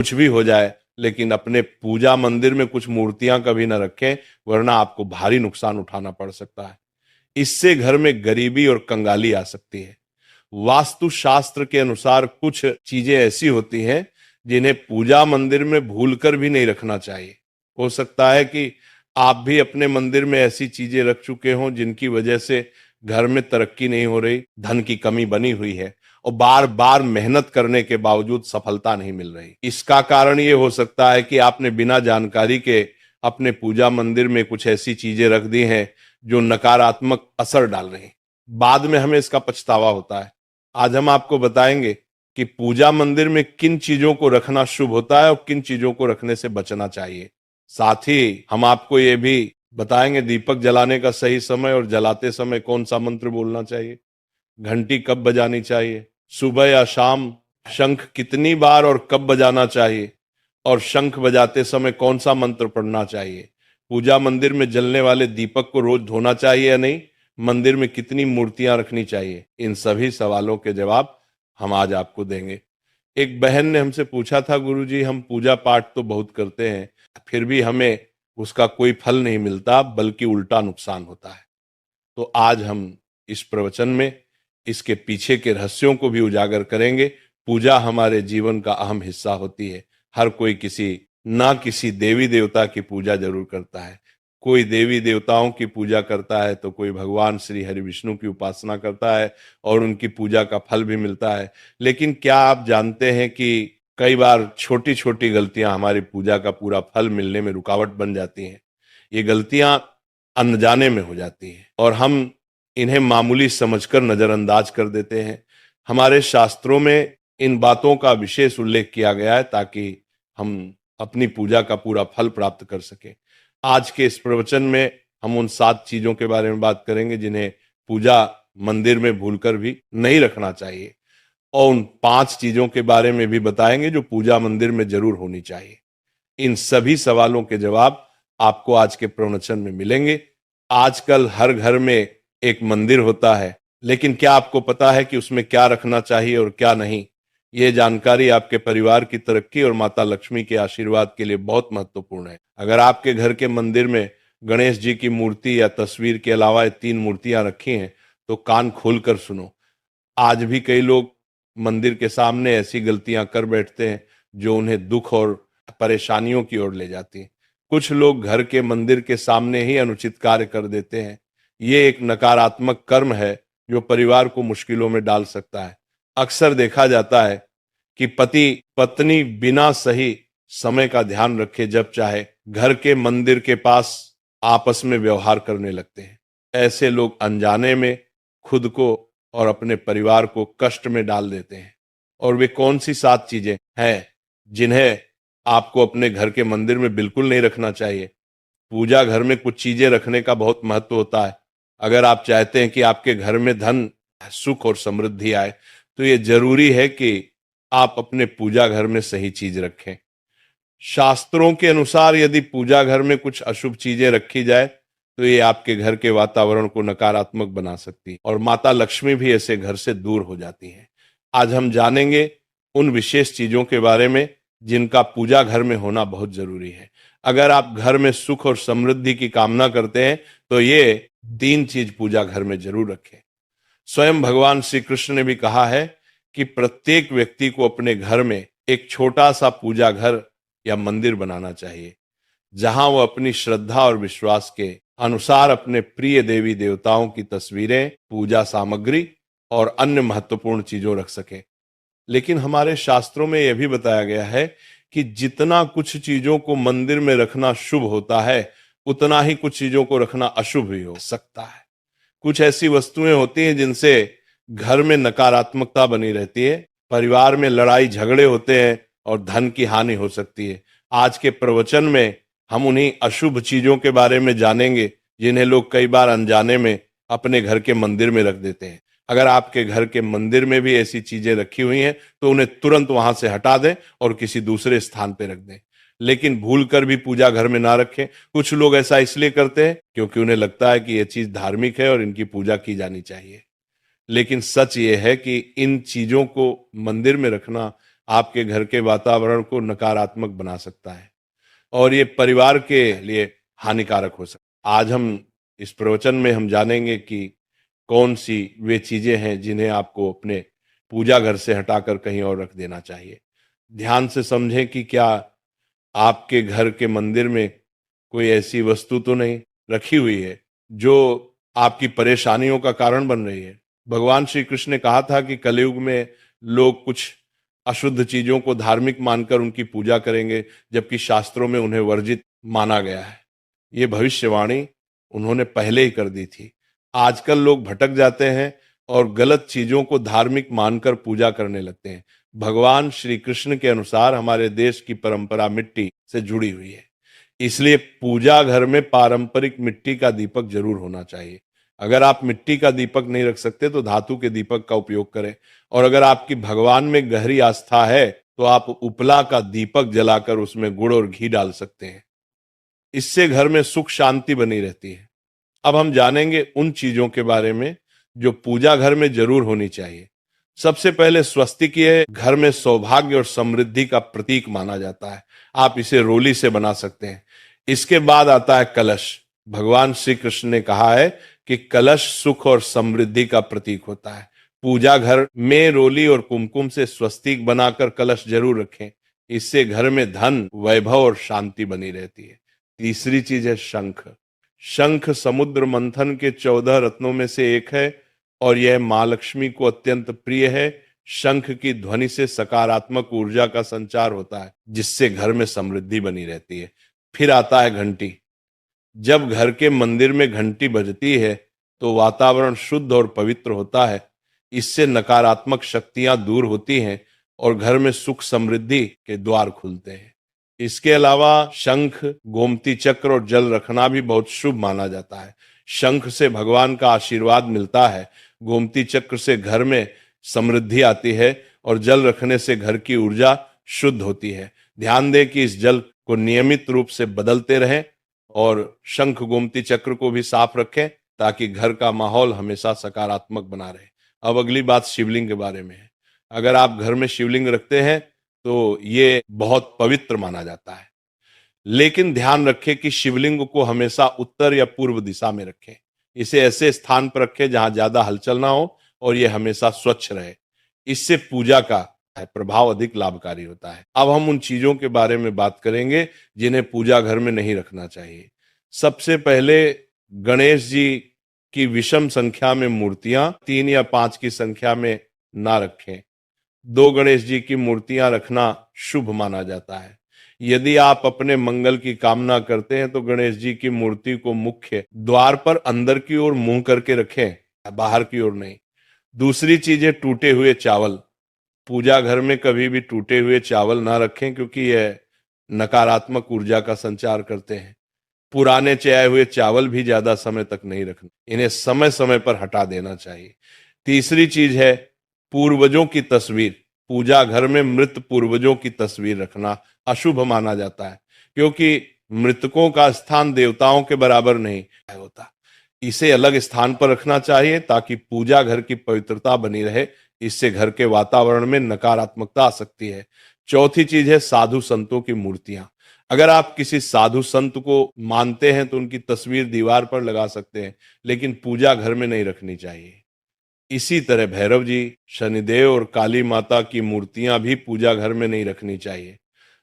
कुछ भी हो जाए, लेकिन अपने पूजा मंदिर में कुछ मूर्तियां कभी ना रखें, वरना आपको भारी नुकसान उठाना पड़ सकता है। इससे घर में गरीबी और कंगाली आ सकती है। वास्तु शास्त्र के अनुसार कुछ चीजें ऐसी होती हैं जिन्हें पूजा मंदिर में भूलकर भी नहीं रखना चाहिए। हो सकता है कि आप भी अपने मंदिर में ऐसी चीजें रख चुके हों जिनकी वजह से घर में तरक्की नहीं हो रही, धन की कमी बनी हुई है और बार बार मेहनत करने के बावजूद सफलता नहीं मिल रही। इसका कारण ये हो सकता है कि आपने बिना जानकारी के अपने पूजा मंदिर में कुछ ऐसी चीजें रख दी हैं जो नकारात्मक असर डाल रही हैं। बाद में हमें इसका पछतावा होता है। आज हम आपको बताएंगे कि पूजा मंदिर में किन चीजों को रखना शुभ होता है और किन चीजों को रखने से बचना चाहिए। साथ ही हम आपको ये भी बताएंगे दीपक जलाने का सही समय और जलाते समय कौन सा मंत्र बोलना चाहिए, घंटी कब बजानी चाहिए, सुबह या शाम शंख कितनी बार और कब बजाना चाहिए, और शंख बजाते समय कौन सा मंत्र पढ़ना चाहिए, पूजा मंदिर में जलने वाले दीपक को रोज धोना चाहिए या नहीं, मंदिर में कितनी मूर्तियां रखनी चाहिए। इन सभी सवालों के जवाब हम आज आपको देंगे। एक बहन ने हमसे पूछा था, गुरुजी हम पूजा पाठ तो बहुत करते हैं, फिर भी हमें उसका कोई फल नहीं मिलता, बल्कि उल्टा नुकसान होता है। तो आज हम इस प्रवचन में इसके पीछे के रहस्यों को भी उजागर करेंगे। पूजा हमारे जीवन का अहम हिस्सा होती है। हर कोई किसी देवी देवता की पूजा जरूर करता है। कोई देवी देवताओं की पूजा करता है तो कोई भगवान श्री हरि विष्णु की उपासना करता है और उनकी पूजा का फल भी मिलता है। लेकिन क्या आप जानते हैं कि कई बार छोटी छोटी गलतियां हमारी पूजा का पूरा फल मिलने में रुकावट बन जाती हैं। ये गलतियां अनजाने में हो जाती हैं और हम इन्हें मामूली समझकर नजरअंदाज कर देते हैं। हमारे शास्त्रों में इन बातों का विशेष उल्लेख किया गया है ताकि हम अपनी पूजा का पूरा फल प्राप्त कर सकें। आज के इस प्रवचन में हम उन 7 चीजों के बारे में बात करेंगे जिन्हें पूजा मंदिर में भूलकर भी नहीं रखना चाहिए, और उन 5 चीजों के बारे में भी बताएंगे जो पूजा मंदिर में जरूर होनी चाहिए। इन सभी सवालों के जवाब आपको आज के प्रवचन में मिलेंगे। आजकल हर घर में एक मंदिर होता है, लेकिन क्या आपको पता है कि उसमें क्या रखना चाहिए और क्या नहीं? ये जानकारी आपके परिवार की तरक्की और माता लक्ष्मी के आशीर्वाद के लिए बहुत महत्वपूर्ण है। अगर आपके घर के मंदिर में गणेश जी की मूर्ति या तस्वीर के अलावा 3 मूर्तियां रखी हैं, तो कान खोलकर सुनो। आज भी कई लोग मंदिर के सामने ऐसी गलतियां कर बैठते हैं जो उन्हें दुख और परेशानियों की ओर ले जाती हैं। कुछ लोग घर के मंदिर के सामने ही अनुचित कार्य कर देते हैं। ये एक नकारात्मक कर्म है जो परिवार को मुश्किलों में डाल सकता है। अक्सर देखा जाता है कि पति पत्नी बिना सही समय का ध्यान रखे जब चाहे घर के मंदिर के पास आपस में व्यवहार करने लगते हैं। ऐसे लोग अनजाने में खुद को और अपने परिवार को कष्ट में डाल देते हैं। और वे कौन सी 7 चीजें हैं जिन्हें आपको अपने घर के मंदिर में बिल्कुल नहीं रखना चाहिए? पूजा घर में कुछ चीजें रखने का बहुत महत्व होता है। अगर आप चाहते हैं कि आपके घर में धन, सुख और समृद्धि आए, तो ये जरूरी है कि आप अपने पूजा घर में सही चीज रखें। शास्त्रों के अनुसार यदि पूजा घर में कुछ अशुभ चीजें रखी जाए तो ये आपके घर के वातावरण को नकारात्मक बना सकती है और माता लक्ष्मी भी ऐसे घर से दूर हो जाती हैं। आज हम जानेंगे उन विशेष चीजों के बारे में जिनका पूजा घर में होना बहुत जरूरी है। अगर आप घर में सुख और समृद्धि की कामना करते हैं तो ये 3 चीज पूजा घर में जरूर रखें। स्वयं भगवान श्री कृष्ण ने भी कहा है कि प्रत्येक व्यक्ति को अपने घर में एक छोटा सा पूजा घर या मंदिर बनाना चाहिए, जहां वो अपनी श्रद्धा और विश्वास के अनुसार अपने प्रिय देवी देवताओं की तस्वीरें, पूजा सामग्री और अन्य महत्वपूर्ण चीजों रख सके। लेकिन हमारे शास्त्रों में यह भी बताया गया है कि जितना कुछ चीजों को मंदिर में रखना शुभ होता है, उतना ही कुछ चीजों को रखना अशुभ भी हो सकता है। कुछ ऐसी वस्तुएं होती हैं जिनसे घर में नकारात्मकता बनी रहती है, परिवार में लड़ाई झगड़े होते हैं और धन की हानि हो सकती है। आज के प्रवचन में हम उन्हीं अशुभ चीजों के बारे में जानेंगे जिन्हें लोग कई बार अनजाने में अपने घर के मंदिर में रख देते हैं। अगर आपके घर के मंदिर में भी ऐसी चीजें रखी हुई हैं तो उन्हें तुरंत वहां से हटा दें और किसी दूसरे स्थान पर रख दें। लेकिन भूल कर भी पूजा घर में ना रखें। कुछ लोग ऐसा इसलिए करते हैं क्योंकि उन्हें लगता है कि यह चीज धार्मिक है और इनकी पूजा की जानी चाहिए। लेकिन सच ये है कि इन चीजों को मंदिर में रखना आपके घर के वातावरण को नकारात्मक बना सकता है और ये परिवार के लिए हानिकारक हो सकता है। आज हम इस प्रवचन में हम जानेंगे कि कौन सी वे चीजें हैं जिन्हें आपको अपने पूजा घर से हटाकर कहीं और रख देना चाहिए। ध्यान से समझें कि क्या आपके घर के मंदिर में कोई ऐसी वस्तु तो नहीं रखी हुई है जो आपकी परेशानियों का कारण बन रही है। भगवान श्री कृष्ण ने कहा था कि कलयुग में लोग कुछ अशुद्ध चीजों को धार्मिक मानकर उनकी पूजा करेंगे, जबकि शास्त्रों में उन्हें वर्जित माना गया है। ये भविष्यवाणी उन्होंने पहले ही कर दी थी। आजकल लोग भटक जाते हैं और गलत चीजों को धार्मिक मानकर पूजा करने लगते हैं। भगवान श्री कृष्ण के अनुसार हमारे देश की परंपरा मिट्टी से जुड़ी हुई है, इसलिए पूजा घर में पारंपरिक मिट्टी का दीपक जरूर होना चाहिए। अगर आप मिट्टी का दीपक नहीं रख सकते तो धातु के दीपक का उपयोग करें, और अगर आपकी भगवान में गहरी आस्था है तो आप उपला का दीपक जलाकर उसमें गुड़ और घी डाल सकते हैं। इससे घर में सुख शांति बनी रहती है। अब हम जानेंगे उन चीजों के बारे में जो पूजा घर में जरूर होनी चाहिए। सबसे पहले स्वस्तिक ये घर में सौभाग्य और समृद्धि का प्रतीक माना जाता है। आप इसे रोली से बना सकते हैं। इसके बाद आता है कलश। भगवान श्री कृष्ण ने कहा है कि कलश सुख और समृद्धि का प्रतीक होता है। पूजा घर में रोली और कुमकुम से स्वस्तिक बनाकर कलश जरूर रखें। इससे घर में धन, वैभव और शांति बनी रहती है। तीसरी चीज है शंख। शंख समुद्र मंथन के 14 रत्नों में से एक है और यह मां लक्ष्मी को अत्यंत प्रिय है। शंख की ध्वनि से सकारात्मक ऊर्जा का संचार होता है, जिससे घर में समृद्धि बनी रहती है। फिर आता है घंटी। जब घर के मंदिर में घंटी बजती है तो वातावरण शुद्ध और पवित्र होता है। इससे नकारात्मक शक्तियां दूर होती हैं और घर में सुख समृद्धि के द्वार खुलते हैं। इसके अलावा शंख, गोमती चक्र और जल रखना भी बहुत शुभ माना जाता है। शंख से भगवान का आशीर्वाद मिलता है, गोमती चक्र से घर में समृद्धि आती है और जल रखने से घर की ऊर्जा शुद्ध होती है। ध्यान दें कि इस जल को नियमित रूप से बदलते रहें और शंख गोमती चक्र को भी साफ रखें ताकि घर का माहौल हमेशा सकारात्मक बना रहे। अब अगली बात शिवलिंग के बारे में है। अगर आप घर में शिवलिंग रखते हैं तो ये बहुत पवित्र माना जाता है, लेकिन ध्यान रखें कि शिवलिंग को हमेशा उत्तर या पूर्व दिशा में रखें। इसे ऐसे स्थान पर रखें जहां ज्यादा हलचल ना हो और ये हमेशा स्वच्छ रहे। इससे पूजा का प्रभाव अधिक लाभकारी होता है। अब हम उन चीजों के बारे में बात करेंगे जिन्हें पूजा घर में नहीं रखना चाहिए। सबसे पहले गणेश जी की विषम संख्या में मूर्तियां 3 या 5 की संख्या में ना रखें। 2 गणेश जी की मूर्तियां रखना शुभ माना जाता है। यदि आप अपने मंगल की कामना करते हैं तो गणेश जी की मूर्ति को मुख्य द्वार पर अंदर की ओर मुंह करके रखें, बाहर की ओर नहीं। दूसरी चीज है टूटे हुए चावल। पूजा घर में कभी भी टूटे हुए चावल ना रखें क्योंकि यह नकारात्मक ऊर्जा का संचार करते हैं। पुराने चयाए हुए चावल भी ज्यादा समय तक नहीं रखना, इन्हें समय समय पर हटा देना चाहिए। तीसरी चीज है पूर्वजों की तस्वीर। पूजा घर में मृत पूर्वजों की तस्वीर रखना अशुभ माना जाता है क्योंकि मृतकों का स्थान देवताओं के बराबर नहीं होता। इसे अलग स्थान पर रखना चाहिए ताकि पूजा घर की पवित्रता बनी रहे। इससे घर के वातावरण में नकारात्मकता आ सकती है। चौथी चीज है साधु संतों की मूर्तियां। अगर आप किसी साधु संत को मानते हैं तो उनकी तस्वीर दीवार पर लगा सकते हैं, लेकिन पूजा घर में नहीं रखनी चाहिए। इसी तरह भैरव जी, शनिदेव और काली माता की मूर्तियां भी पूजा घर में नहीं रखनी चाहिए।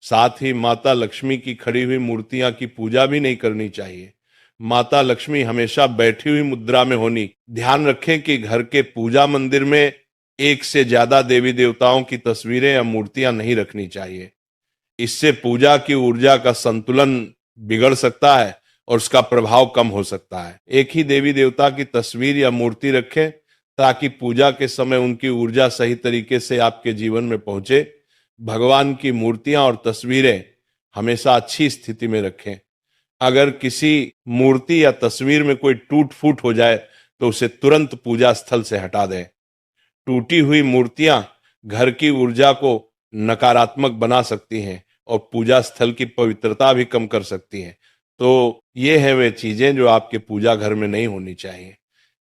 साथ ही माता लक्ष्मी की खड़ी हुई मूर्तियां की पूजा भी नहीं करनी चाहिए। माता लक्ष्मी हमेशा बैठी हुई मुद्रा में होनी। ध्यान रखें कि घर के पूजा मंदिर में एक से ज्यादा देवी देवताओं की तस्वीरें या मूर्तियां नहीं रखनी चाहिए। इससे पूजा की ऊर्जा का संतुलन बिगड़ सकता है और उसका प्रभाव कम हो सकता है। एक ही देवी देवता की तस्वीर या मूर्ति रखें ताकि पूजा के समय उनकी ऊर्जा सही तरीके से आपके जीवन में पहुंचे। भगवान की मूर्तियां और तस्वीरें हमेशा अच्छी स्थिति में रखें। अगर किसी मूर्ति या तस्वीर में कोई टूट फूट हो जाए तो उसे तुरंत पूजा स्थल से हटा दें। टूटी हुई मूर्तियां घर की ऊर्जा को नकारात्मक बना सकती हैं और पूजा स्थल की पवित्रता भी कम कर सकती हैं। तो ये हैं वे चीजें जो आपके पूजा घर में नहीं होनी चाहिए।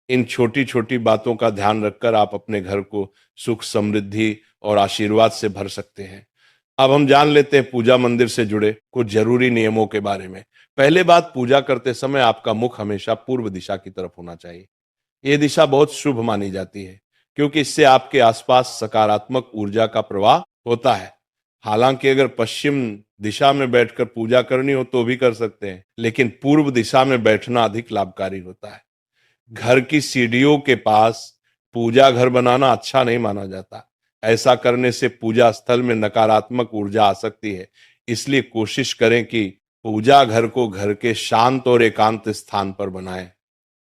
इन छोटी छोटी बातों का ध्यान रखकर आप अपने घर को सुख, समृद्धि और आशीर्वाद से भर सकते हैं। अब हम जान लेते हैं पूजा मंदिर से जुड़े कुछ जरूरी नियमों के बारे में। पहले बात, पूजा करते समय आपका मुख हमेशा पूर्व दिशा की तरफ होना चाहिए। ये दिशा बहुत शुभ मानी जाती है क्योंकि इससे आपके आसपास सकारात्मक ऊर्जा का प्रवाह होता है। हालांकि अगर पश्चिम दिशा में बैठकर पूजा करनी हो तो भी कर सकते हैं, लेकिन पूर्व दिशा में बैठना अधिक लाभकारी होता है। घर की सीढ़ियों के पास पूजा घर बनाना अच्छा नहीं माना जाता। ऐसा करने से पूजा स्थल में नकारात्मक ऊर्जा आ सकती है। इसलिए कोशिश करें कि पूजा घर को घर के शांत और एकांत स्थान पर बनाएं।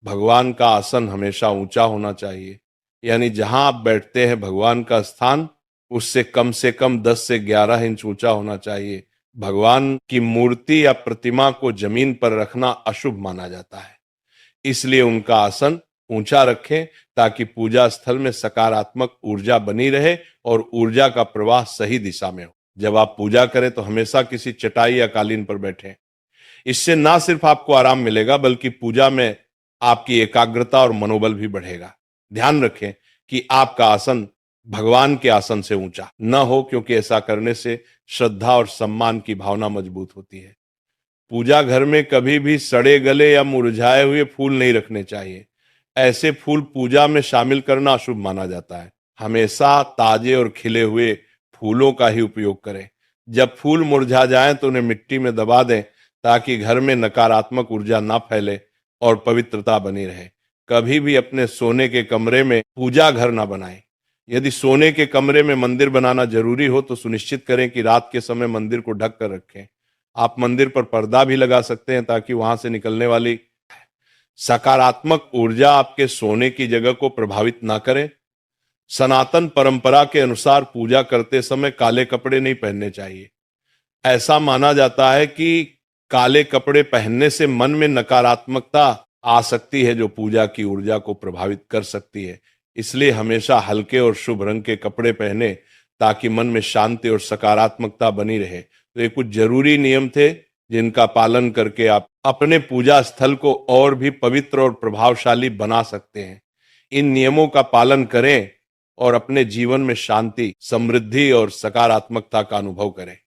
भगवान का आसन हमेशा ऊंचा होना चाहिए, यानी जहां आप बैठते हैं भगवान का स्थान उससे कम से कम 10 से 11 इंच ऊंचा होना चाहिए। भगवान की मूर्ति या प्रतिमा को जमीन पर रखना अशुभ माना जाता है, इसलिए उनका आसन ऊंचा रखें ताकि पूजा स्थल में सकारात्मक ऊर्जा बनी रहे और ऊर्जा का प्रवाह सही दिशा में हो। जब आप पूजा करें तो हमेशा किसी चटाई या कालीन पर बैठें। इससे ना सिर्फ आपको आराम मिलेगा बल्कि पूजा में आपकी एकाग्रता और मनोबल भी बढ़ेगा। ध्यान रखें कि आपका आसन भगवान के आसन से ऊंचा न हो, क्योंकि ऐसा करने से श्रद्धा और सम्मान की भावना मजबूत होती है। पूजा घर में कभी भी सड़े गले या मुरझाए हुए फूल नहीं रखने चाहिए। ऐसे फूल पूजा में शामिल करना अशुभ माना जाता है। हमेशा ताजे और खिले हुए फूलों का ही उपयोग करें। जब फूल मुरझा जाएं तो उन्हें मिट्टी में दबा दें ताकि घर में नकारात्मक ऊर्जा ना फैले और पवित्रता बनी रहे। कभी भी अपने सोने के कमरे में पूजा घर ना बनाएं। यदि सोने के कमरे में मंदिर बनाना जरूरी हो तो सुनिश्चित करें कि रात के समय मंदिर को ढक कर रखें। आप मंदिर पर पर्दा भी लगा सकते हैं ताकि वहां से निकलने वाली सकारात्मक ऊर्जा आपके सोने की जगह को प्रभावित ना करे। सनातन परंपरा के अनुसार पूजा करते समय काले कपड़े नहीं पहनने चाहिए। ऐसा माना जाता है कि काले कपड़े पहनने से मन में नकारात्मकता आ सकती है जो पूजा की ऊर्जा को प्रभावित कर सकती है। इसलिए हमेशा हल्के और शुभ रंग के कपड़े पहने ताकि मन में शांति और सकारात्मकता बनी रहे। तो ये कुछ जरूरी नियम थे जिनका पालन करके आप अपने पूजा स्थल को और भी पवित्र और प्रभावशाली बना सकते हैं। इन नियमों का पालन करें और अपने जीवन में शांति, समृद्धि और सकारात्मकता का अनुभव करें।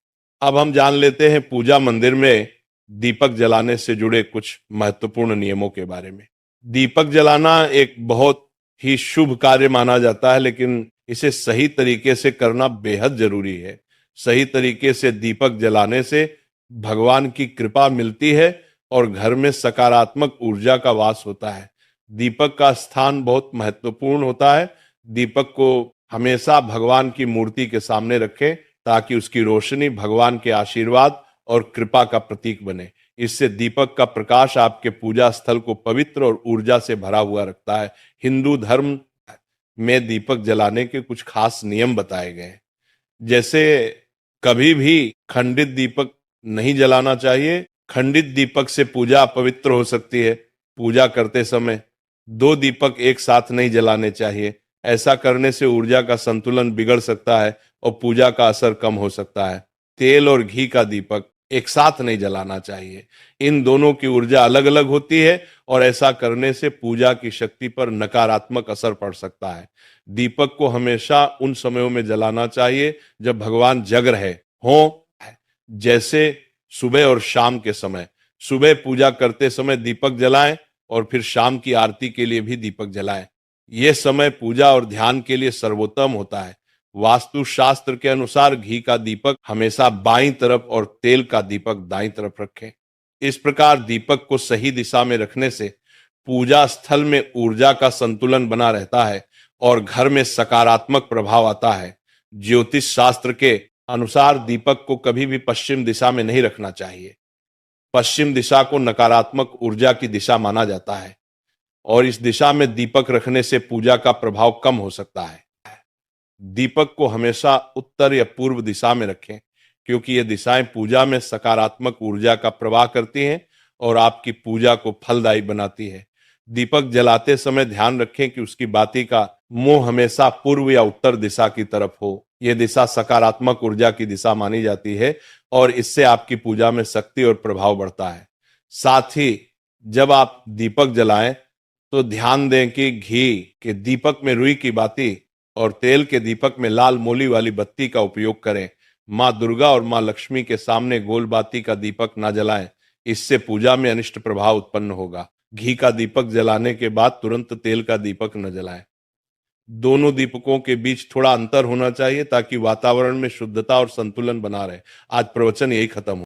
अब हम जान लेते हैं पूजा मंदिर में दीपक जलाने से जुड़े कुछ महत्वपूर्ण नियमों के बारे में। दीपक जलाना एक बहुत ही शुभ कार्य माना जाता है, लेकिन इसे सही तरीके से करना बेहद जरूरी है। सही तरीके से दीपक जलाने से भगवान की कृपा मिलती है और घर में सकारात्मक ऊर्जा का वास होता है। दीपक का स्थान बहुत महत्वपूर्ण होता है। दीपक को हमेशा भगवान की मूर्ति के सामने रखें ताकि उसकी रोशनी भगवान के आशीर्वाद और कृपा का प्रतीक बने। इससे दीपक का प्रकाश आपके पूजा स्थल को पवित्र और ऊर्जा से भरा हुआ रखता है। हिंदू धर्म में दीपक जलाने के कुछ खास नियम बताए गए हैं। जैसे कभी भी खंडित दीपक नहीं जलाना चाहिए। खंडित दीपक से पूजा अपवित्र हो सकती है। पूजा करते समय दो दीपक एक साथ नहीं जलाने चाहिए। ऐसा करने से ऊर्जा का संतुलन बिगड़ सकता है और पूजा का असर कम हो सकता है। तेल और घी का दीपक एक साथ नहीं जलाना चाहिए। इन दोनों की ऊर्जा अलग अलग होती है और ऐसा करने से पूजा की शक्ति पर नकारात्मक असर पड़ सकता है। दीपक को हमेशा उन समयों में जलाना चाहिए जब भगवान जग रहे हों, जैसे सुबह और शाम के समय। सुबह पूजा करते समय दीपक जलाएं और फिर शाम की आरती के लिए भी दीपक जलाएं। यह समय पूजा और ध्यान के लिए सर्वोत्तम होता है। वास्तु शास्त्र के अनुसार घी का दीपक हमेशा बाईं तरफ और तेल का दीपक दाईं तरफ रखें। इस प्रकार दीपक को सही दिशा में रखने से पूजा स्थल में ऊर्जा का संतुलन बना रहता है और घर में सकारात्मक प्रभाव आता है। ज्योतिष शास्त्र के अनुसार दीपक को कभी भी पश्चिम दिशा में नहीं रखना चाहिए। पश्चिम दिशा को नकारात्मक ऊर्जा की दिशा माना जाता है और इस दिशा में दीपक रखने से पूजा का प्रभाव कम हो सकता है। दीपक को हमेशा उत्तर या पूर्व दिशा में रखें क्योंकि ये दिशाएं पूजा में सकारात्मक ऊर्जा का प्रवाह करती हैं और आपकी पूजा को फलदायी बनाती है। दीपक जलाते समय ध्यान रखें कि उसकी बाती का मुंह हमेशा पूर्व या उत्तर दिशा की तरफ हो। यह दिशा सकारात्मक ऊर्जा की दिशा मानी जाती है और इससे आपकी पूजा में शक्ति और प्रभाव बढ़ता है। साथ ही जब आप दीपक जलाएं तो ध्यान दें कि घी के दीपक में रुई की बाती और तेल के दीपक में लाल मोली वाली बत्ती का उपयोग करें। माँ दुर्गा और माँ लक्ष्मी के सामने गोल बाती का दीपक ना जलाएं, इससे पूजा में अनिष्ट प्रभाव उत्पन्न होगा। घी का दीपक जलाने के बाद तुरंत तेल का दीपक न जलाएं। दोनों दीपकों के बीच थोड़ा अंतर होना चाहिए ताकि वातावरण में शुद्धता और संतुलन बना रहे। आज प्रवचन यही खत्म हो।